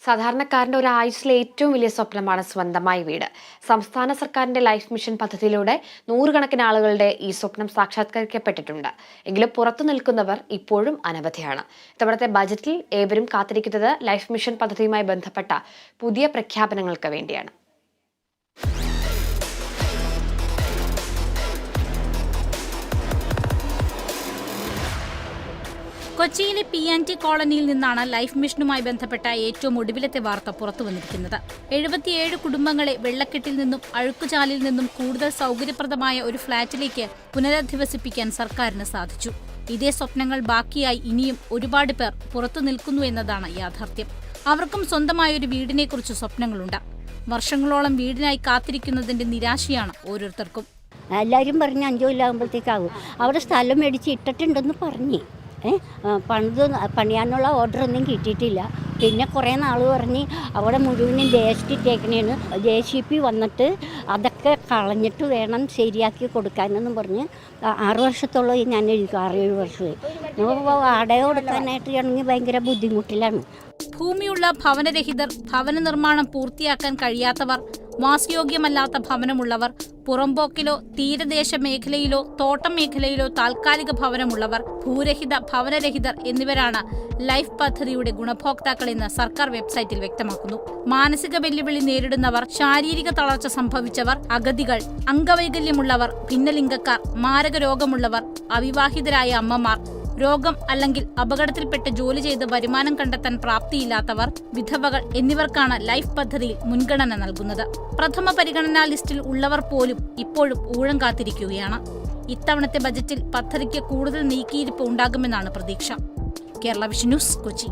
സാധാരണക്കാരന്റെ ഒരു ആയുസ്സിലെ ഏറ്റവും വലിയ സ്വപ്നമാണ് സ്വന്തമായ വീട്. സംസ്ഥാന സർക്കാരിന്റെ ലൈഫ് മിഷൻ പദ്ധതിയിലൂടെ നൂറുകണക്കിന് ആളുകളുടെ ഈ സ്വപ്നം സാക്ഷാത്കരിക്കപ്പെട്ടിട്ടുണ്ട്. എങ്കിലും പുറത്തു നിൽക്കുന്നവർ ഇപ്പോഴും അനവധിയാണ്. ഇത്തവണത്തെ ബജറ്റിൽ ഏവരും കാത്തിരിക്കുന്നത് ലൈഫ് മിഷൻ പദ്ധതിയുമായി ബന്ധപ്പെട്ട പുതിയ പ്രഖ്യാപനങ്ങൾക്ക് വേണ്ടിയാണ്. കൊച്ചിയിലെ PNT കോളനിയിൽ നിന്നാണ് ലൈഫ് മിഷനുമായി ബന്ധപ്പെട്ട ഏറ്റവും ഒടുവിലത്തെ വാർത്ത പുറത്തു വന്നിരിക്കുന്നത്. 77 കുടുംബങ്ങളെ വെള്ളക്കെട്ടിൽ നിന്നും അഴുക്കുചാലിൽ നിന്നും കൂടുതൽ സൗകര്യപ്രദമായ ഒരു ഫ്ളാറ്റിലേക്ക് പുനരധിവസിപ്പിക്കാൻ സർക്കാരിന് സാധിച്ചു. ഇതേ സ്വപ്നങ്ങൾ ബാക്കിയായി ഇനിയും ഒരുപാട് പേർ പുറത്തു നിൽക്കുന്നു എന്നതാണ് യാഥാർത്ഥ്യം. അവർക്കും സ്വന്തമായൊരു വീടിനെക്കുറിച്ച് സ്വപ്നങ്ങളുണ്ട്. വർഷങ്ങളോളം വീടിനായി കാത്തിരിക്കുന്നതിന്റെ നിരാശയാണ് ഓരോരുത്തർക്കും. എല്ലാവരും പറഞ്ഞ് 5 കൊല്ലമാകുമ്പോഴത്തേക്കാവും. അവിടെ സ്ഥലം മേടിച്ച് ഇട്ടിട്ടുണ്ടെന്ന് പറഞ്ഞ് പണിയാനുള്ള ഓർഡറൊന്നും കിട്ടിയിട്ടില്ല. പിന്നെ കുറേ നാൾ പറഞ്ഞ് അവിടെ മുഴുവനും വേസ്റ്റ് ഇട്ടേക്കണേന്ന് JCP വന്നിട്ട് അതൊക്കെ കളഞ്ഞിട്ട് വേണം ശരിയാക്കി കൊടുക്കാനെന്നും പറഞ്ഞ് 6 വർഷത്തോളം ഞാൻ 6-7 വർഷമായി. വാടക കൊടുക്കാനായിട്ട് ആണെങ്കിൽ ഭയങ്കര ബുദ്ധിമുട്ടിലാണ്. ഭൂമിയുള്ള ഭവനരഹിതർ, ഭവന നിർമ്മാണം പൂർത്തിയാക്കാൻ കഴിയാത്തവർ, വാസയോഗ്യമല്ലാത്ത ഭവനമുള്ളവർ, പുറമ്പോക്കിലോ തീരദേശ മേഖലയിലോ തോട്ടം മേഖലയിലോ താൽക്കാലിക ഭവനമുള്ളവർ, ഭൂരഹിത ഭവനരഹിതർ എന്നിവരാണ് ലൈഫ് പദ്ധതിയുടെ ഗുണഭോക്താക്കളെന്ന് സർക്കാർ വെബ്സൈറ്റിൽ വ്യക്തമാക്കുന്നു. മാനസിക വെല്ലുവിളി നേരിടുന്നവർ, ശാരീരിക തളർച്ച സംഭവിച്ചവർ, അഗതികൾ, അംഗവൈകല്യമുള്ളവർ, ഭിന്നലിംഗക്കാർ, മാരക രോഗമുള്ളവർ, അവിവാഹിതരായ അമ്മമാർ, രോഗം അല്ലെങ്കിൽ അപകടത്തിൽപ്പെട്ട് ജോലി ചെയ്ത് വരുമാനം കണ്ടെത്താൻ പ്രാപ്തിയില്ലാത്തവർ, വിധവകൾ എന്നിവർക്കാണ് ലൈഫ് പദ്ധതിയിൽ മുൻഗണന നൽകുന്നത്. പ്രഥമ പരിഗണനാ ലിസ്റ്റിൽ ഉള്ളവർ പോലും ഇപ്പോഴും ഊഴം കാത്തിരിക്കുകയാണ്. ഇത്തവണത്തെ ബജറ്റിൽ പദ്ധതിക്ക് കൂടുതൽ നീക്കിയിരിപ്പ് ഉണ്ടാകുമെന്നാണ് പ്രതീക്ഷ. Kerala vision news, Kochi.